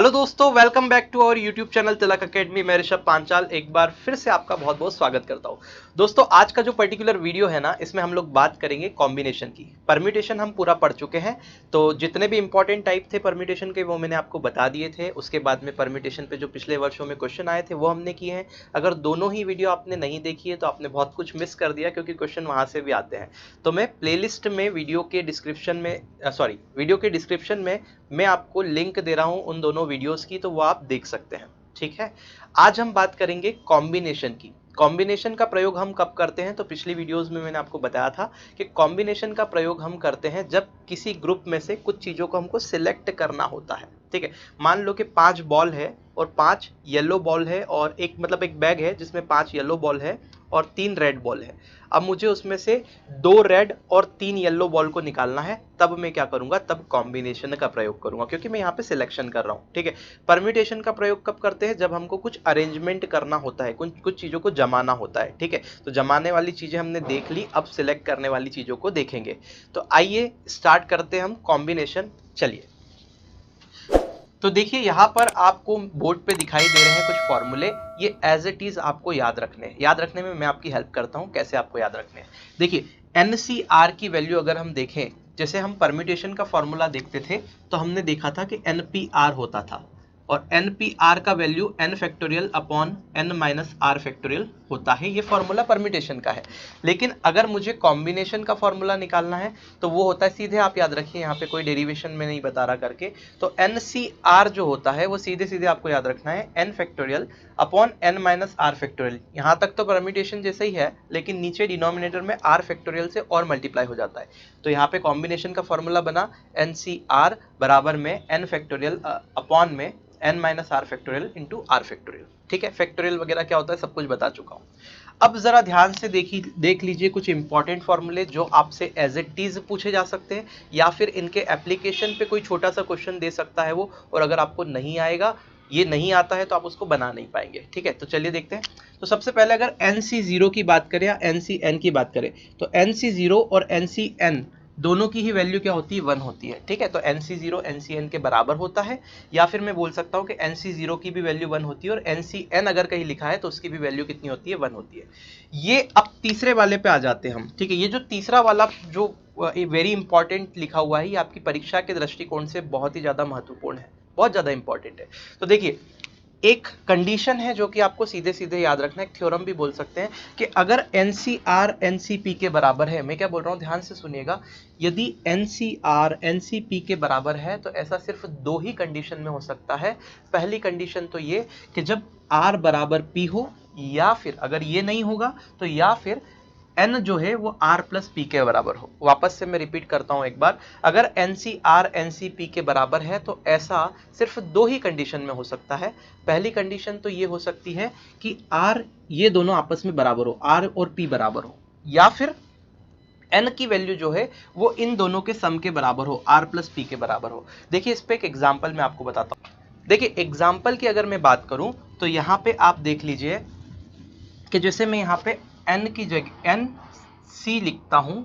Hello दोस्तों, welcome back to our YouTube channel Tilak academy. मैं ऋषभ पांचाल एक बार फिर से आपका बहुत बहुत स्वागत करता हूं। दोस्तों, आज का जो पर्टिकुलर वीडियो है ना, इसमें हम लोग बात करेंगे कॉम्बिनेशन की। परम्यूटेशन हम पूरा पढ़ चुके हैं, तो जितने भी इंपॉर्टेंट टाइप थे परम्यूटेशन के वो मैंने आपको बता दिए थे। उसके बाद में परम्यूटेशन पे जो पिछले वर्षों में क्वेश्चन आए थे वो हमने किए हैं। अगर दोनों ही वीडियो आपने नहीं देखी है तो आपने बहुत कुछ मिस कर दिया, क्योंकि क्वेश्चन वहां से भी आते हैं। तो मैं प्लेलिस्ट में वीडियो के डिस्क्रिप्शन में मैं आपको लिंक दे रहा हूं उन दोनों वीडियोस की, तो वो आप देख सकते हैं। ठीक है, आज हम बात करेंगे कॉम्बिनेशन की। कॉम्बिनेशन का प्रयोग हम कब करते हैं, तो पिछली वीडियोस में मैंने आपको बताया था कि कॉम्बिनेशन का प्रयोग हम करते हैं जब किसी ग्रुप में से कुछ चीजों को हमको सिलेक्ट करना होता है। ठीक है, मान लो कि 5 बॉल है और 5 येलो बॉल है, और एक बैग है जिसमें 5 येलो बॉल है और 3 रेड बॉल है। अब मुझे उसमें से 2 रेड और 3 येलो बॉल को निकालना है। तब मैं क्या करूंगा, तब कॉम्बिनेशन का प्रयोग करूंगा, क्योंकि मैं यहाँ पे सिलेक्शन कर रहा हूँ। ठीक है, परम्यूटेशन का प्रयोग कब करते हैं, जब हमको कुछ अरेंजमेंट करना होता है, कुछ चीजों को जमाना होता है। ठीक है, तो जमाने वाली चीजें हमने देख ली, अब सिलेक्ट करने वाली चीजों को देखेंगे। तो आइए स्टार्ट करते हैं हम कॉम्बिनेशन। चलिए, तो देखिए यहाँ पर आपको बोर्ड पे दिखाई दे रहे हैं कुछ फॉर्मूले। ये एज इट इज आपको याद रखने हैं। याद रखने में मैं आपकी हेल्प करता हूँ, कैसे आपको याद रखने हैं। देखिए, एनसीआर की वैल्यू अगर हम देखें, जैसे हम परम्यूटेशन का फॉर्मूला देखते थे तो हमने देखा था कि एनपीआर होता था, और एनपीआर का value n factorial upon n minus r factorial होता है। ये फॉर्मूला परम्यूटेशन का है। लेकिन अगर मुझे कॉम्बिनेशन का फॉर्मूला निकालना है तो वो होता है सीधे, आप याद रखिए, यहाँ पे कोई डेरिवेशन में नहीं बता रहा करके। तो एन सी आर जो होता है वो सीधे सीधे आपको याद रखना है n factorial upon n minus r factorial. यहाँ तक तो परम्यूटेशन जैसे ही है, लेकिन नीचे डिनोमिनेटर में आर फैक्टोरियल से और मल्टीप्लाई हो जाता है। तो यहाँ पे कॉम्बिनेशन का फॉर्मूला बना एन सी आर बराबर में एन फैक्टोरियल अपॉन में n minus r factorial into r factorial. ठीक है, फैक्टोरियल वगैरह क्या होता है सब कुछ बता चुका हूँ। अब जरा ध्यान से देख लीजिए कुछ इंपॉर्टेंट फॉर्मूले जो आपसे एज इट इज पूछे जा सकते हैं, या फिर इनके एप्लीकेशन पे कोई छोटा सा क्वेश्चन दे सकता है वो। और अगर आपको नहीं आएगा, ये नहीं आता है, तो आप उसको बना नहीं पाएंगे। ठीक है, तो चलिए देखते हैं। तो सबसे पहले अगर NC0 की बात करें या NCN की बात करें, तो NC0 और NCN दोनों की ही वैल्यू क्या होती है, 1 होती है। ठीक है, तो NC0 NCN के बराबर होता है, या फिर मैं बोल सकता हूँ कि NC0 की भी वैल्यू 1 होती है, और NCN अगर कहीं लिखा है तो उसकी भी वैल्यू कितनी होती है, 1 होती है। ये अब तीसरे वाले पे आ जाते हैं हम। ठीक है, ये जो तीसरा वाला जो वेरी इंपॉर्टेंट लिखा हुआ है, ये आपकी परीक्षा के दृष्टिकोण से बहुत ही ज्यादा महत्वपूर्ण है, बहुत ज्यादा इंपॉर्टेंट है। तो देखिए, एक कंडीशन है जो कि आपको सीधे सीधे याद रखना है, एक थ्योरम भी बोल सकते हैं, कि अगर NCR NCP के बराबर है, मैं क्या बोल रहा हूं ध्यान से सुनिएगा, यदि NCR NCP के बराबर है तो ऐसा सिर्फ 2 ही कंडीशन में हो सकता है। पहली कंडीशन तो ये कि जब R बराबर P हो, या फिर अगर ये नहीं होगा तो या फिर n जो है वो r प्लस पी के बराबर हो। वापस से मैं रिपीट करता हूं एक बार, अगर NCR NCP के बराबर है तो ऐसा सिर्फ 2 ही कंडीशन में हो सकता है। पहली कंडीशन तो ये हो सकती है कि r ये दोनों आपस में बराबर हो, r और p बराबर हो, या फिर n की वैल्यू जो है वो इन दोनों के सम के बराबर हो, r प्लस p के बराबर हो। देखिए, इस पे एक एग्जाम्पल मैं आपको बताता हूँ। देखिए, एग्जाम्पल की अगर मैं बात करूं तो यहाँ पे आप देख लीजिए कि जैसे मैं यहाँ पे n की जगह NC लिखता हूं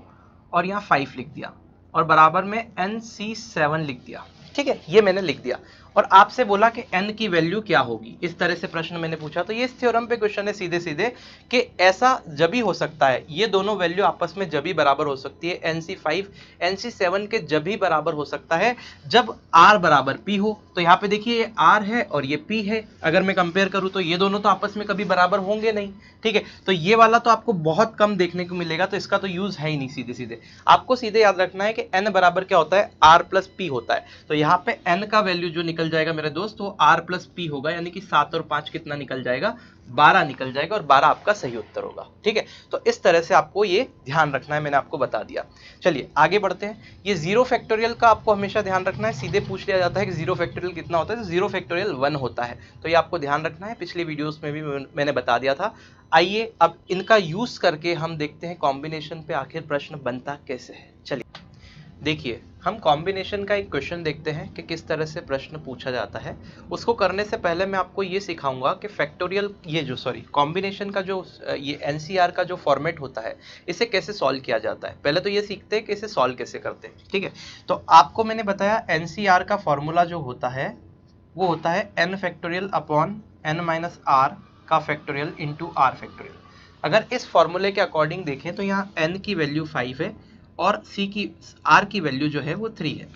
और यहाँ 5 लिख दिया, और बराबर में NC7 लिख दिया। ठीक है, ये मैंने लिख दिया, और आपसे बोला कि n की वैल्यू क्या होगी, इस तरह से प्रश्न मैंने पूछा। तो ये इस थ्योरम पे क्वेश्चन है सीधे सीधे, कि ऐसा जब भी हो सकता है, ये दोनों वैल्यू आपस में जब भी बराबर हो सकती है, NC5 NC7 के जब भी बराबर हो सकता है जब r बराबर p हो। तो यहाँ पे देखिए, ये r है और ये p है। अगर मैं कंपेयर करूं तो ये दोनों तो आपस में कभी बराबर होंगे नहीं। ठीक है, तो ये वाला तो आपको बहुत कम देखने को मिलेगा, तो इसका तो यूज है ही नहीं। सीधे सीधे आपको सीधे याद रखना है कि n बराबर क्या होता है, r प्लस p होता है। तो यहाँ पे n का वैल्यू जो निकल जाएगा मेरे दोस्त, वो r प्लस p होगा, यानी कि 7 और 5 कितना निकल जाएगा, 12 निकल जाएगा, और 12 आपका सही उत्तर होगा। ठीक है, तो इस तरह से आपको ये ध्यान रखना है, मैंने आपको बता दिया। चलिए आगे बढ़ते हैं। ये 0 फैक्टोरियल का आपको हमेशा ध्यान रखना है, सीधे पूछ लिया जाता है कि 0 फैक्टोरियल कितना होता है, तो 0 फैक्टोरियल 1 होता है। तो ये आपको ध्यान रखना है, पिछली वीडियोस में भी मैंने बता दिया था। आइए अब इनका यूज करके हम देखते हैं कॉम्बिनेशन पे आखिर प्रश्न बनता कैसे है। चलिए देखिए, हम कॉम्बिनेशन का एक क्वेश्चन देखते हैं कि किस तरह से प्रश्न पूछा जाता है। उसको करने से पहले मैं आपको ये सिखाऊंगा कि फैक्टोरियल कॉम्बिनेशन का जो ये एनसीआर का जो फॉर्मेट होता है, इसे कैसे सॉल्व किया जाता है। पहले तो ये सीखते हैं कि इसे सॉल्व कैसे करते हैं। ठीक है, तो आपको मैंने बताया एनसीआर का फॉर्मूला जो होता है वो होता है n factorial upon n minus r का फैक्टोरियल इंटू आर फैक्टोरियल। अगर इस फॉर्मूले के अकॉर्डिंग देखें तो यहाँ n की वैल्यू 5 है और r की वैल्यू जो है वो 3 है।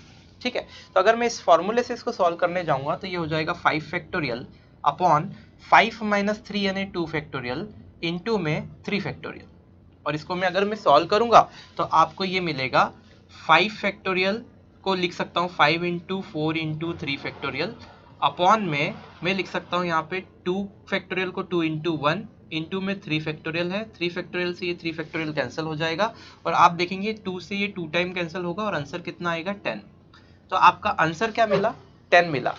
ठीक है, तो अगर मैं इस फॉर्मूले से इसको सॉल्व करने जाऊंगा तो ये हो जाएगा 5 फैक्टोरियल अपॉन 5 माइनस 3 यानी 2 फैक्टोरियल इंटू में 3 फैक्टोरियल। और इसको मैं अगर मैं सॉल्व करूंगा तो आपको ये मिलेगा 5 फैक्टोरियल को लिख सकता हूँ 5 इंटू 4 इंटू 3 फैक्टोरियल अपॉन में मैं लिख सकता हूँ यहाँ पे 2 फैक्टोरियल को 2 इंटू 1 इंटू में 3 फैक्टोरियल है। 3 फैक्टोरियल से ये 3 फैक्टोरियल कैंसिल हो जाएगा और आप देखेंगे 2 से ये 2 टाइम कैंसिल होगा और आंसर कितना आएगा 10। तो आपका आंसर क्या मिला? 10 मिला।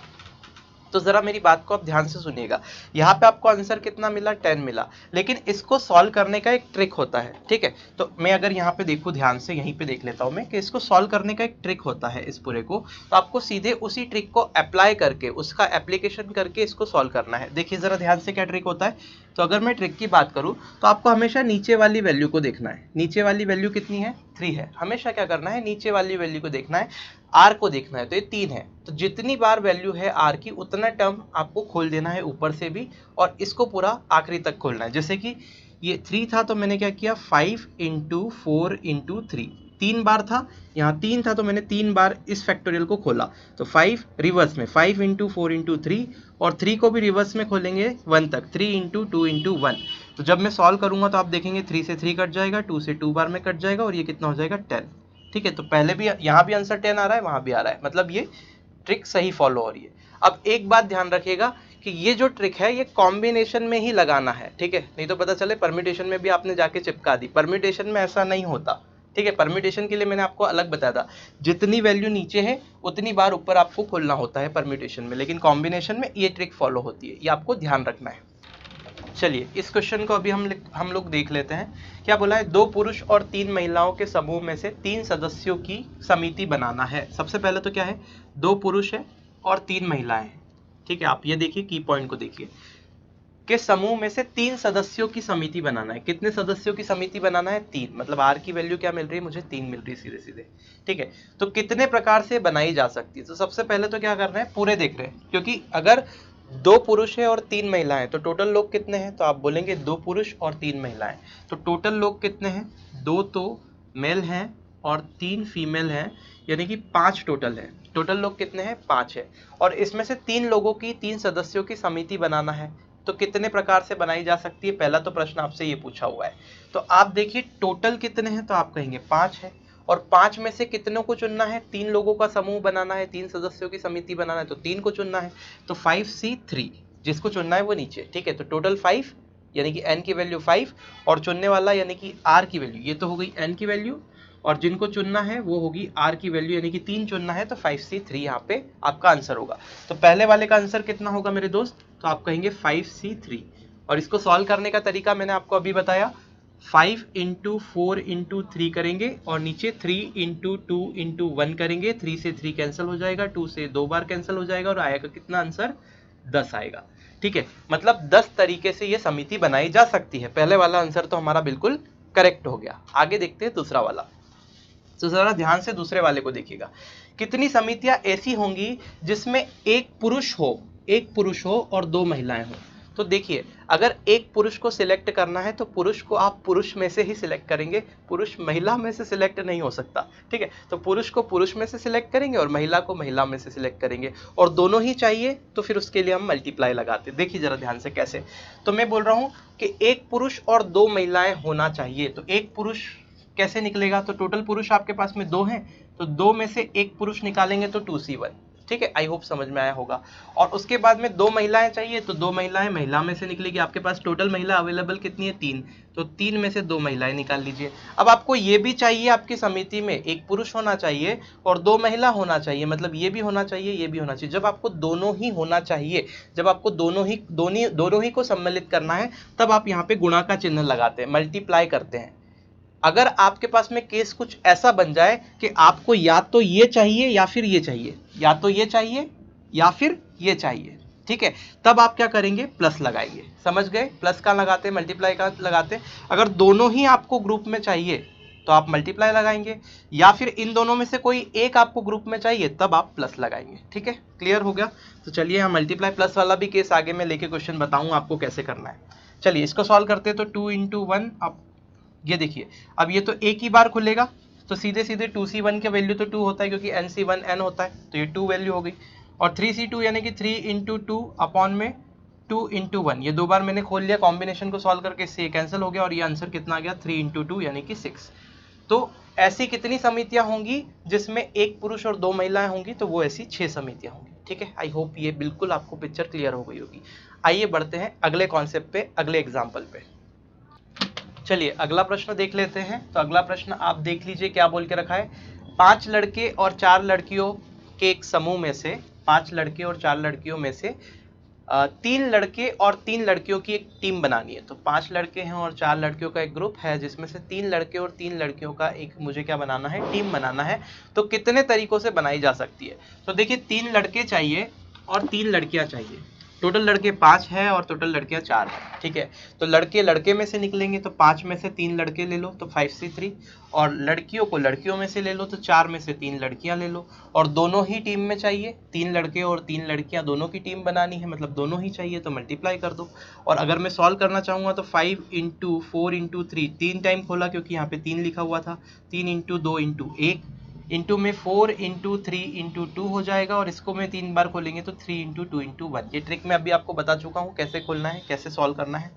तो जरा मेरी बात को आप ध्यान से सुनिएगा, यहाँ पे आपको आंसर कितना मिला? 10 मिला। लेकिन इसको सॉल्व करने का एक ट्रिक होता है, ठीक है। तो मैं अगर यहाँ पे देखूँ ध्यान से, यहीं पे देख लेता हूँ मैं कि इसको सॉल्व करने का एक ट्रिक होता है इस पूरे को। तो आपको सीधे उसी ट्रिक को अप्लाई करके, उसका एप्लीकेशन करके इसको सॉल्व करना है। देखिए जरा ध्यान से क्या ट्रिक होता है। तो अगर मैं ट्रिक की बात करूँ तो आपको हमेशा नीचे वाली वैल्यू को देखना है। नीचे वाली वैल्यू कितनी है? 3 है। हमेशा क्या करना है? नीचे वाली वैल्यू को देखना है, आर को देखना है। तो ये 3 है, तो जितनी बार वैल्यू है आर की उतना टर्म आपको खोल देना है ऊपर से भी और इसको पूरा आखिरी तक खोलना है। जैसे कि ये 3 था तो मैंने क्या किया 5 इंटू 4 इंटू 3, 3 बार था, यहाँ 3 था तो मैंने 3 बार इस फैक्टोरियल को खोला। तो 5 रिवर्स में 5 इंटू 4 इंटू 3 और 3 को भी रिवर्स में खोलेंगे 1 तक, 3 इंटू 2 इंटू 1। तो जब मैं सॉल्व करूंगा तो आप देखेंगे 3 से 3 कट जाएगा, 2 से 2 बार में कट जाएगा और ये कितना हो जाएगा 10। ठीक है, तो पहले भी यहाँ भी आंसर 10 आ रहा है, वहां भी आ रहा है, मतलब ये ट्रिक सही फॉलो हो रही है। अब एक बात ध्यान रखिएगा कि ये जो ट्रिक है ये कॉम्बिनेशन में ही लगाना है, ठीक है, नहीं तो पता चले परम्यूटेशन में भी आपने जाके चिपका दी। परम्यूटेशन में ऐसा नहीं होता, ठीक है। परम्यूटेशन के लिए मैंने आपको अलग बताया था, जितनी वैल्यू नीचे है उतनी बार ऊपर आपको खोलना होता है परम्यूटेशन में, लेकिन कॉम्बिनेशन में ये ट्रिक फॉलो होती है, ये आपको ध्यान रखना है। चलिए इस क्वेश्चन को अभी हम लोग देख लेते हैं। क्या बोला है? 2 पुरुष और 3 महिलाओं के समूह में से 3 सदस्यों की समिति बनाना है। सबसे पहले तो क्या है, 2 पुरुष है और 3 महिलाएं हैं, ठीक है। आप ये देखिए, की पॉइंट को देखिए कि समूह में से 3 सदस्यों की समिति बनाना है। कितने सदस्यों की समिति बनाना है? 3। मतलब आर की वैल्यू क्या मिल रही है मुझे? 3 मिल रही है सीधे सीधे, ठीक है। तो कितने प्रकार से बनाई जा सकती है? तो सबसे पहले तो क्या करना है, पूरे देख रहे हैं, क्योंकि अगर 2 पुरुष है और 3 महिलाएं तो टोटल लोग कितने हैं? तो आप बोलेंगे 2 पुरुष और 3 महिलाएं। तो टोटल लोग कितने हैं? 2 तो मेल हैं और 3 फीमेल हैं, यानी कि 5 टोटल है। टोटल लोग कितने हैं? 5 है। और इसमें से 3 लोगों की, 3 सदस्यों की समिति बनाना है। तो कितने प्रकार से बनाई जा सकती है? पहला तो प्रश्न आपसे ये पूछा हुआ है। तो आप देखिए टोटल कितने हैं, तो आप कहेंगे 5 है। और 5 में से कितनों को चुनना है? 3 लोगों का समूह बनाना है, 3 सदस्यों की समिति बनाना है, तो 3 को चुनना है। तो 5C3, जिसको चुनना है वो नीचे, ठीक है। तो टोटल 5 यानी कि n की वैल्यू 5 और चुनने वाला यानी कि r की वैल्यू, ये तो हो गई n की वैल्यू, और जिनको चुनना है वो होगी r की वैल्यू, यानी कि 3 चुनना है। तो 5C3 यहाँ पे आपका आंसर होगा। तो पहले वाले का आंसर कितना होगा मेरे दोस्त? तो आप कहेंगे 5C3। और इसको सॉल्व करने का तरीका मैंने आपको अभी बताया, 5 इंटू 4 इंटू 3 करेंगे और नीचे 3 इंटू 2 इंटू 1 करेंगे। 3 से 3 कैंसिल हो जाएगा, 2 से 2 बार कैंसिल हो जाएगा और आएगा कितना आंसर? 10 आएगा, ठीक है। मतलब 10 तरीके से ये समिति बनाई जा सकती है। पहले वाला आंसर तो हमारा बिल्कुल करेक्ट हो गया। आगे देखते हैं दूसरा वाला। तो जरा ध्यान से दूसरे वाले को देखिएगा। कितनी समितियां ऐसी होंगी जिसमें एक पुरुष हो और 2 महिलाएं हो? तो देखिए अगर एक पुरुष को सिलेक्ट करना है तो पुरुष को आप पुरुष में से ही सिलेक्ट करेंगे, पुरुष महिला में से सिलेक्ट नहीं हो सकता, ठीक है। तो पुरुष को पुरुष में से सिलेक्ट करेंगे और महिला को महिला में से सिलेक्ट करेंगे, और दोनों ही चाहिए तो फिर उसके लिए हम मल्टीप्लाई लगाते हैं। देखिए जरा ध्यान से कैसे। तो मैं बोल रहा हूं कि एक पुरुष और 2 महिलाएं होना चाहिए। तो एक पुरुष कैसे निकलेगा? तो टोटल पुरुष आपके पास में 2 हैं, तो 2 में से एक पुरुष निकालेंगे तो 2C1, ठीक है। आई होप समझ में आया होगा। और उसके बाद में 2 महिलाएं चाहिए, तो 2 महिलाएं महिला में से निकलेगी। आपके पास टोटल महिला अवेलेबल कितनी है? 3, तो 3 में से 2 महिलाएं निकाल लीजिए। अब आपको ये भी चाहिए, आपकी समिति में एक पुरुष होना चाहिए और 2 महिला होना चाहिए, मतलब ये भी होना चाहिए, ये भी होना चाहिए। जब आपको दोनों ही होना चाहिए, जब आपको दोनों ही को सम्मिलित करना है, तब आप यहाँ पे गुणा का चिन्ह लगाते हैं, मल्टीप्लाई करते हैं। अगर आपके पास में केस कुछ ऐसा बन जाए कि आपको या तो ये चाहिए या फिर ये चाहिए, या तो ये चाहिए या फिर ये चाहिए, ठीक है, तब आप क्या करेंगे? प्लस लगाइए। समझ गए? प्लस का लगाते, मल्टीप्लाई का लगाते। अगर दोनों ही आपको ग्रुप में चाहिए तो आप मल्टीप्लाई लगाएंगे, या फिर इन दोनों में से कोई एक आपको ग्रुप में चाहिए तब आप प्लस लगाएंगे। ठीक है, क्लियर हो गया। तो चलिए यहाँ मल्टीप्लाई प्लस वाला भी केस आगे मैं लेके क्वेश्चन बताऊंगा आपको कैसे करना है। चलिए इसको सॉल्व करते हैं। तो 2 × 1, अब ये देखिए, अब ये तो एक ही बार खुलेगा, तो सीधे सीधे 2c1 का वैल्यू तो 2 होता है क्योंकि nc1 n होता है, तो ये 2 वैल्यू हो गई। और 3c2 यानी कि 3 × 2 अपॉन में 2 × 1, ये दो बार मैंने खोल लिया कॉम्बिनेशन को सॉल्व करके, इससे ये कैंसिल हो गया और ये आंसर कितना आ गया 3 × 2 यानी कि 6। तो ऐसी कितनी समितियां होंगी जिसमें एक पुरुष और 2 महिलाएं होंगी, तो वो ऐसी 6 समितियां होंगी। ठीक है, आई होप ये बिल्कुल आपको पिक्चर क्लियर हो गई होगी। आइए बढ़ते हैं अगले कॉन्सेप्ट पे, अगले एग्जाम्पल पे। चलिए अगला प्रश्न देख लेते हैं। तो अगला प्रश्न आप देख लीजिए क्या बोल के रखा है। 5 लड़के और 4 लड़कियों के एक समूह में से, 5 लड़के और 4 लड़कियों में से 3 लड़के और 3 लड़कियों की एक टीम बनानी है। तो 5 लड़के हैं और 4 लड़कियों का एक ग्रुप है, जिसमें से 3 लड़के और 3 लड़कियों का एक मुझे क्या बनाना है, टीम बनाना है। तो कितने तरीकों से बनाई जा सकती है। तो देखिए 3 लड़के चाहिए और 3 लड़कियां चाहिए। टोटल लड़के 5 है और टोटल लड़कियां 4 है। ठीक है, तो लड़के लड़के में से निकलेंगे, तो 5 में से 3 लड़के ले लो तो 5c3, और लड़कियों को लड़कियों में से ले लो तो 4 में से 3 लड़कियां ले लो, और दोनों ही टीम में चाहिए, 3 लड़के और 3 लड़कियां दोनों की टीम बनानी है, मतलब दोनों ही चाहिए, तो मल्टीप्लाई कर दो। और अगर मैं सॉल्व करना चाहूँगा तो 5 × 4 × 3, 3 टाइम खोला क्योंकि यहाँ पे 3 लिखा हुआ था, 3 × 2 × 1 इंटू में 4 × 3 × 2 हो जाएगा, और इसको मैं 3 बार खोलेंगे तो 3 × 2 × 1। ये ट्रिक मैं अभी आपको बता चुका हूँ कैसे खोलना है, कैसे सॉल्व करना है।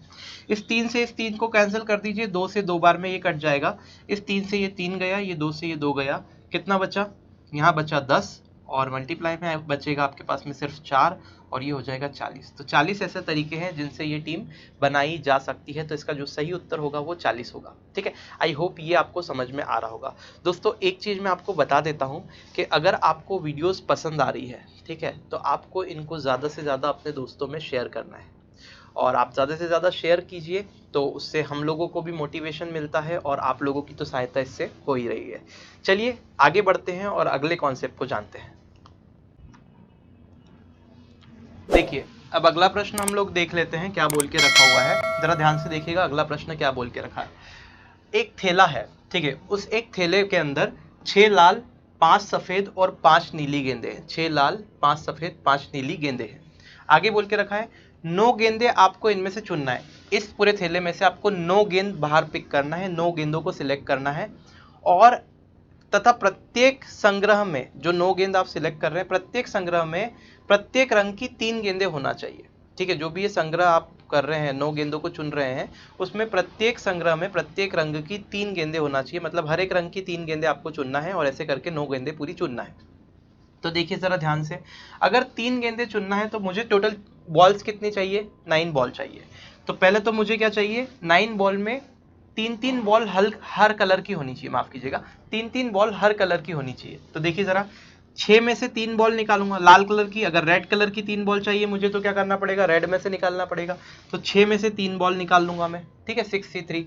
इस 3 से इस 3 को कैंसिल कर दीजिए, 2 से 2 बार में ये कट जाएगा। इस 3 से ये 3 गया, ये 2 से ये 2 गया, कितना बचा, यहाँ बचा 10, और मल्टीप्लाई में बचेगा आपके पास में सिर्फ 4, और ये हो जाएगा 40। तो 40 ऐसे तरीके हैं जिनसे ये टीम बनाई जा सकती है। तो इसका जो सही उत्तर होगा वो 40 होगा। ठीक है, आई होप ये आपको समझ में आ रहा होगा। दोस्तों एक चीज़ मैं आपको बता देता हूँ कि अगर आपको वीडियोस पसंद आ रही है, ठीक है, तो आपको इनको ज़्यादा से ज़्यादा अपने दोस्तों में शेयर करना है, और आप ज़्यादा से ज़्यादा शेयर कीजिए, तो उससे हम लोगों को भी मोटिवेशन मिलता है और आप लोगों की तो सहायता इससे हो ही रही है। चलिए आगे बढ़ते हैं और अगले कॉन्सेप्ट को जानते हैं। देखिए अब अगला प्रश्न हम लोग देख लेते हैं क्या बोल के रखा हुआ है। जरा ध्यान से देखिएगा अगला प्रश्न क्या बोल के रखा है। एक थैला है, ठीक है, उस एक थैले के अंदर 6 लाल 5 सफेद और 5 नीली गेंदे हैं। 6 लाल 5 सफेद 5 नीली गेंदे हैं। आगे बोल के रखा है 9 गेंदे आपको इनमें से चुनना है। इस पूरे थैले में से आपको 9 गेंद बाहर पिक करना है, 9 गेंदों को सिलेक्ट करना है, और तथा प्रत्येक संग्रह में जो 9 गेंद आप सिलेक्ट कर रहे हैं, प्रत्येक संग्रह में प्रत्येक रंग की 3 गेंदें होना चाहिए। ठीक है, जो भी ये संग्रह आप कर रहे हैं, 9 गेंदों को चुन रहे हैं, उसमें प्रत्येक संग्रह में प्रत्येक रंग की 3 गेंदें होना चाहिए, मतलब हर एक रंग की 3 गेंदें आपको चुनना है, और ऐसे करके 9 गेंदें पूरी चुनना है। तो देखिए जरा ध्यान से, अगर 3 गेंदें चुनना है तो मुझे टोटल बॉल्स कितनी चाहिए, 9 बॉल चाहिए। तो पहले तो मुझे क्या चाहिए, 9 बॉल में 3-3 बॉल हर कलर की होनी चाहिए, माफ कीजिएगा, 3-3 बॉल हर कलर की होनी चाहिए। तो देखिए जरा, 6 में से 3 बॉल निकालूंगा लाल कलर की। अगर रेड कलर की 3 बॉल चाहिए मुझे तो क्या करना पड़ेगा, रेड में से निकालना पड़ेगा। तो 6 में से 3 बॉल निकाल लूंगा मैं, ठीक है, 6c3।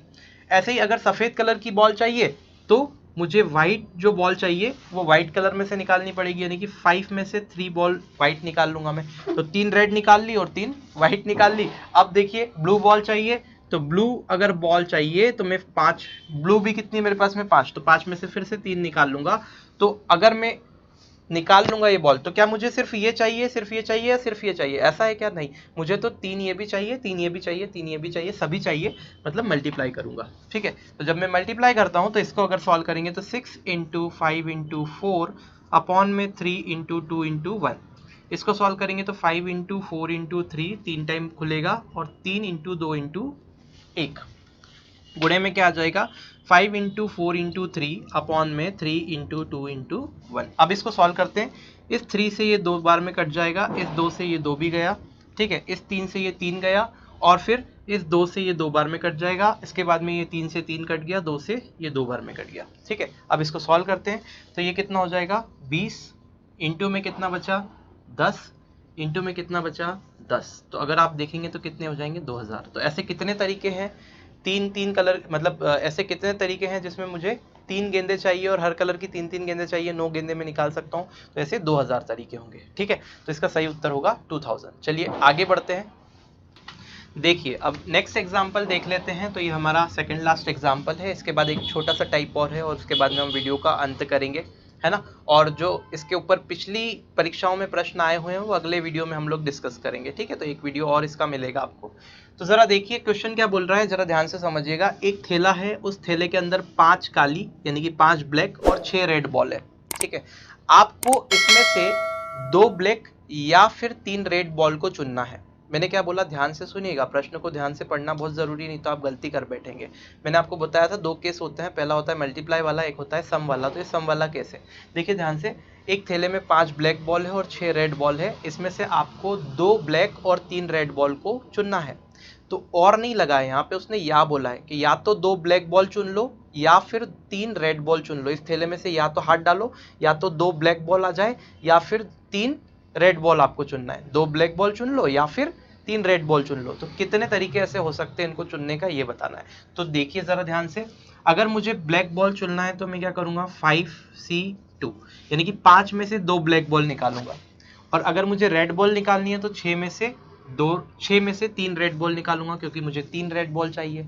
ऐसे ही अगर सफेद कलर की बॉल चाहिए तो मुझे व्हाइट जो बॉल चाहिए वो व्हाइट कलर में से निकालनी पड़ेगी, यानी कि 5 में से 3 बॉल व्हाइट निकाल लूंगा मैं। तो 3 रेड निकाल ली और 3 व्हाइट निकाल ली। अब देखिए ब्लू बॉल चाहिए, तो ब्लू अगर बॉल चाहिए तो मैं 5, ब्लू भी कितनी मेरे पास में 5, तो 5 में से फिर से 3 निकाल लूंगा। तो अगर मैं निकाल लूंगा ये बॉल, तो क्या मुझे सिर्फ ये चाहिए, सिर्फ ये चाहिए, या सिर्फ ये चाहिए, ऐसा है क्या, नहीं, मुझे तो 3 ये भी चाहिए, 3 ये भी चाहिए, 3 ये भी चाहिए, सभी चाहिए, मतलब मल्टीप्लाई करूंगा। ठीक है, तो जब मैं मल्टीप्लाई करता हूं तो इसको अगर सॉल्व करेंगे तो 6 × 5 × 4 अपॉन में 3 × 2 × 1। इसको सॉल्व करेंगे तो 5 × 4 × 3 3 टाइम खुलेगा, और 3 × 2 × 1 गुणे में क्या आ जाएगा, 5 × 4 × 3 अपॉन में 3 × 2 × 1। अब इसको सॉल्व करते हैं। इस 3 से ये 2 बार में कट जाएगा, इस 2 से ये 2 भी गया, ठीक है, इस 3 से ये 3 गया, और फिर इस 2 से ये 2 बार में कट जाएगा। इसके बाद में ये 3 से 3 कट गया, 2 से ये 2 बार में कट गया। ठीक है, अब इसको सॉल्व करते हैं तो ये कितना हो जाएगा, 20, इंटू में कितना बचा 10, इंटू में कितना बचा 10। तो अगर आप देखेंगे तो कितने हो जाएंगे 2000। तो ऐसे कितने तरीके हैं, 3-3 कलर, मतलब ऐसे कितने तरीके हैं जिसमें मुझे 3 गेंदे चाहिए और हर कलर की 3-3 गेंदे चाहिए, 9 गेंदे में निकाल सकता हूँ। तो ऐसे 2000 तरीके होंगे। ठीक है, तो इसका सही उत्तर होगा 2000। चलिए आगे बढ़ते हैं। देखिए अब नेक्स्ट एग्जाम्पल देख लेते हैं। तो ये हमारा सेकंड लास्ट एग्जाम्पल है, इसके बाद एक छोटा सा टाइप और है और उसके बाद में हम वीडियो का अंत करेंगे, है ना। और जो इसके ऊपर पिछली परीक्षाओं में प्रश्न आए हुए हैं वो अगले वीडियो में हम लोग डिस्कस करेंगे, ठीक है। तो एक वीडियो और इसका मिलेगा आपको। तो जरा देखिए क्वेश्चन क्या बोल रहा है, जरा ध्यान से समझिएगा। एक थैला है, उस थैले के अंदर 5 काली यानी कि 5 ब्लैक और 6 रेड बॉल है, ठीक है। आपको इसमें से 2 ब्लैक या फिर 3 रेड बॉल को चुनना है। मैंने क्या बोला, ध्यान से सुनिएगा, प्रश्न को ध्यान से पढ़ना बहुत जरूरी, नहीं तो आप गलती कर बैठेंगे। मैंने आपको बताया था 2 केस होते हैं, पहला होता है मल्टीप्लाई वाला, एक होता है सम वाला। तो ये सम वाला केस है। देखिए ध्यान से, एक थैले में 5 ब्लैक बॉल है और 6 रेड बॉल है, इसमें से आपको 2 ब्लैक और 3 रेड बॉल को चुनना है। तो और नहीं लगा है यहाँ पे, उसने या बोला है कि या तो 2 ब्लैक बॉल चुन लो या फिर 3 रेड बॉल चुन लो। इस थैले में से या तो हाथ डालो, या तो 2 ब्लैक बॉल आ जाए या फिर 3 रेड बॉल आपको चुनना है। 2 ब्लैक बॉल चुन लो या फिर 3 रेड बॉल चुन लो। तो कितने तरीके ऐसे हो सकते हैं इनको चुनने का, ये बताना है। तो देखिए जरा ध्यान से, अगर मुझे ब्लैक बॉल चुनना है तो मैं क्या करूंगा, 5C2 यानी कि 5 में से 2 ब्लैक बॉल निकालूंगा। और अगर मुझे रेड बॉल निकालनी है तो 6 में से 3 रेड बॉल निकालूंगा, क्योंकि मुझे 3 रेड बॉल चाहिए।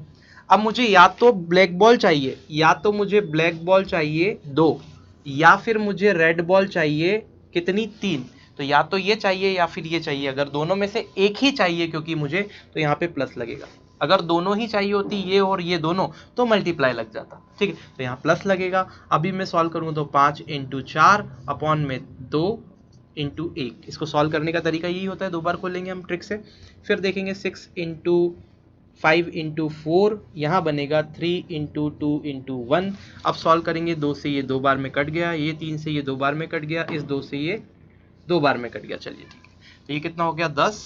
अब मुझे या तो ब्लैक बॉल चाहिए, या तो मुझे ब्लैक बॉल चाहिए 2, या फिर मुझे रेड बॉल चाहिए कितनी, 3। तो या तो ये चाहिए या फिर ये चाहिए। अगर दोनों में से एक ही चाहिए क्योंकि मुझे, तो यहाँ पे प्लस लगेगा। अगर दोनों ही चाहिए होती, ये और ये दोनों, तो मल्टीप्लाई लग जाता, ठीक है। तो यहाँ प्लस लगेगा। अभी मैं सॉल्व करूँ तो 5 × 4 अपॉन में 2 × 1। इसको सॉल्व करने का तरीका यही होता है, 2 बार खोलेंगे हम ट्रिक से। फिर देखेंगे 6 × 5 × 4, यहाँ बनेगा 3 × 2 × 1। अब सॉल्व करेंगे, 2 से ये 2 बार में कट गया, ये 3 से ये 2 बार में कट गया, इस 2 से ये 2 बार में कट गया। चलिए ठीक है, तो ये कितना हो गया, 10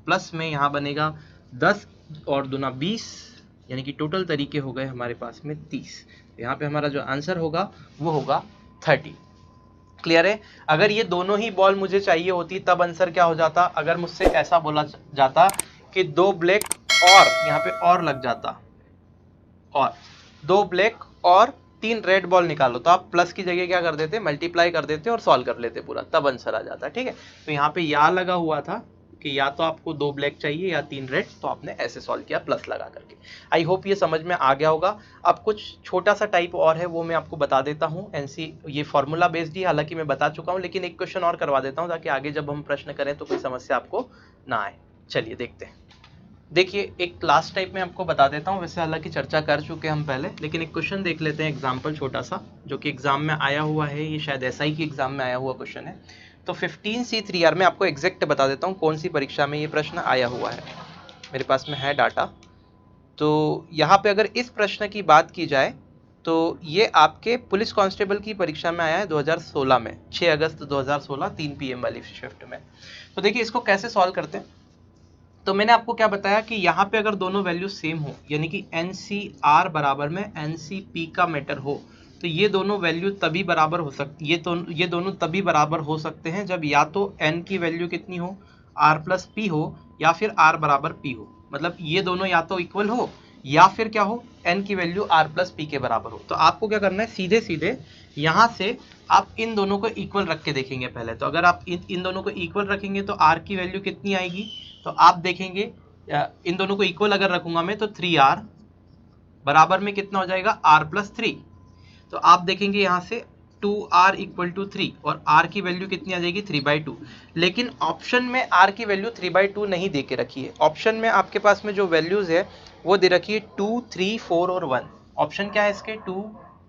प्लस में यहाँ बनेगा 10 और दूना 20, यानी कि टोटल तरीके हो गए हमारे पास में 30। तो यहाँ पे हमारा जो आंसर होगा वो होगा 30। क्लियर है। अगर ये दोनों ही बॉल मुझे चाहिए होती तब आंसर क्या हो जाता, अगर मुझसे ऐसा बोला जाता कि 2 ब्लैक और यहाँ पे और लग जाता, और 2 ब्लैक और 3 रेड बॉल निकालो, तो आप प्लस की जगह क्या कर देते, मल्टीप्लाई कर देते और सॉल्व कर लेते पूरा, तब आंसर आ जाता, ठीक है। तो यहाँ पे या लगा हुआ था कि या तो आपको 2 ब्लैक चाहिए या 3 रेड, तो आपने ऐसे सॉल्व किया प्लस लगा करके। आई होप ये समझ में आ गया होगा। अब कुछ छोटा सा टाइप और है, वो मैं आपको बता देता हूँ। एनसी ये फॉर्मूला बेस्ड ही, हालांकि मैं बता चुका हूँ, लेकिन एक क्वेश्चन और करवा देता हूँ ताकि आगे जब हम प्रश्न करें तो कोई समस्या आपको ना आए। चलिए देखते हैं। देखिए एक लास्ट टाइप में आपको बता देता हूँ, वैसे हालांकि चर्चा कर चुके हम पहले, लेकिन एक क्वेश्चन देख लेते हैं एग्जाम्पल छोटा सा, जो कि एग्जाम में आया हुआ है। ये शायद एसआई की एग्जाम में आया हुआ क्वेश्चन है। तो 15C3R में आपको एग्जैक्ट बता देता हूँ कौन सी परीक्षा में ये प्रश्न आया हुआ है, मेरे पास में है डाटा। तो यहाँ पे अगर इस प्रश्न की बात की जाए तो ये आपके पुलिस कांस्टेबल की परीक्षा में आया है 2016 में, 6 अगस्त 2016 3 PM वाली शिफ्ट में। तो देखिए इसको कैसे सॉल्व करते हैं। तो मैंने आपको क्या बताया कि यहाँ पे अगर दोनों वैल्यू सेम हो, यानी कि NCR बराबर में NCP का मैटर हो, तो ये दोनों वैल्यू तभी बराबर हो सकती, ये दोनों तभी बराबर हो सकते हैं जब या तो n की वैल्यू कितनी हो, R + P हो, या फिर R बराबर P हो। मतलब ये दोनों या तो इक्वल हो या फिर क्या हो, n की वैल्यू R + P के बराबर हो। तो आपको क्या करना है, सीधे सीधे यहाँ से आप इन दोनों को इक्वल रख के देखेंगे पहले। तो अगर आप इन दोनों को इक्वल रखेंगे तो R की वैल्यू कितनी आएगी, तो आप देखेंगे इन दोनों को इक्वल अगर रखूंगा मैं तो 3R बराबर में कितना हो जाएगा, R + 3। तो आप देखेंगे यहाँ से 2R = 3 और R की वैल्यू कितनी आ जाएगी, 3/2। लेकिन ऑप्शन में R की वैल्यू 3/2 नहीं दे के रखी है। ऑप्शन में आपके पास में जो वैल्यूज है वो दे रखी है 2, 3, 4 और 1। ऑप्शन क्या है इसके, 2,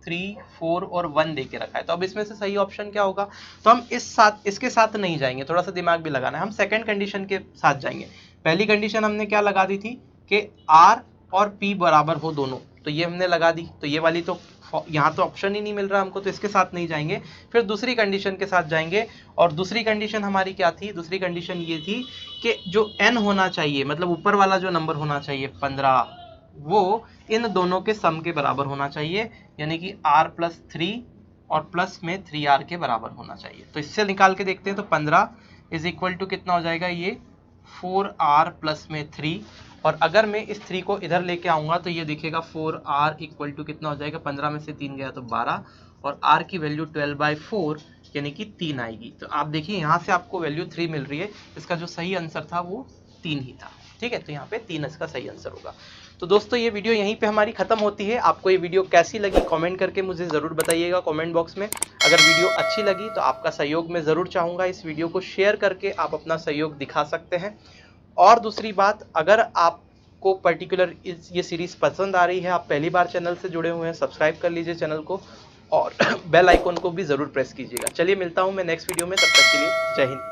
3, 4 और 1 दे के रखा है। तो अब इसमें से सही ऑप्शन क्या होगा, तो हम इसके साथ नहीं जाएंगे, थोड़ा सा दिमाग भी लगाना है। हम सेकंड कंडीशन के साथ जाएंगे। पहली कंडीशन हमने क्या लगा दी थी कि R और P बराबर हो दोनों, तो ये हमने लगा दी। तो ये वाली तो यहाँ तो ऑप्शन ही नहीं मिल रहा हमको, तो इसके साथ नहीं जाएंगे। फिर दूसरी कंडीशन के साथ जाएंगे, और दूसरी कंडीशन हमारी क्या थी, दूसरी कंडीशन ये थी कि जो n होना चाहिए, मतलब ऊपर वाला जो नंबर होना चाहिए 15, वो इन दोनों के सम के बराबर होना चाहिए, यानी कि R + 3 और प्लस में 3R के बराबर होना चाहिए। तो इससे निकाल के देखते हैं। तो 15 = कितना हो जाएगा, ये 4R + में 3। और अगर मैं इस 3 को इधर लेके आऊंगा तो ये दिखेगा 4R = कितना हो जाएगा, 15 में से 3 गया तो 12, और R की वैल्यू 12/4 यानी कि 3 आएगी। तो आप देखिए यहाँ से आपको वैल्यू 3 मिल रही है, इसका जो सही आंसर था वो 3 ही था। ठीक है, तो यहाँ पे 3 इसका सही आंसर होगा। तो दोस्तों ये वीडियो यहीं पे हमारी खत्म होती है। आपको ये वीडियो कैसी लगी कमेंट करके मुझे ज़रूर बताइएगा कमेंट बॉक्स में। अगर वीडियो अच्छी लगी तो आपका सहयोग मैं ज़रूर चाहूँगा, इस वीडियो को शेयर करके आप अपना सहयोग दिखा सकते हैं। और दूसरी बात, अगर आपको पर्टिकुलर ये सीरीज़ पसंद आ रही है, आप पहली बार चैनल से जुड़े हुए हैं, सब्सक्राइब कर लीजिए चैनल को और बेल आइकन को भी ज़रूर प्रेस कीजिएगा। चलिए मिलता हूँ मैं नेक्स्ट वीडियो में, तब तक के लिए जय हिंद।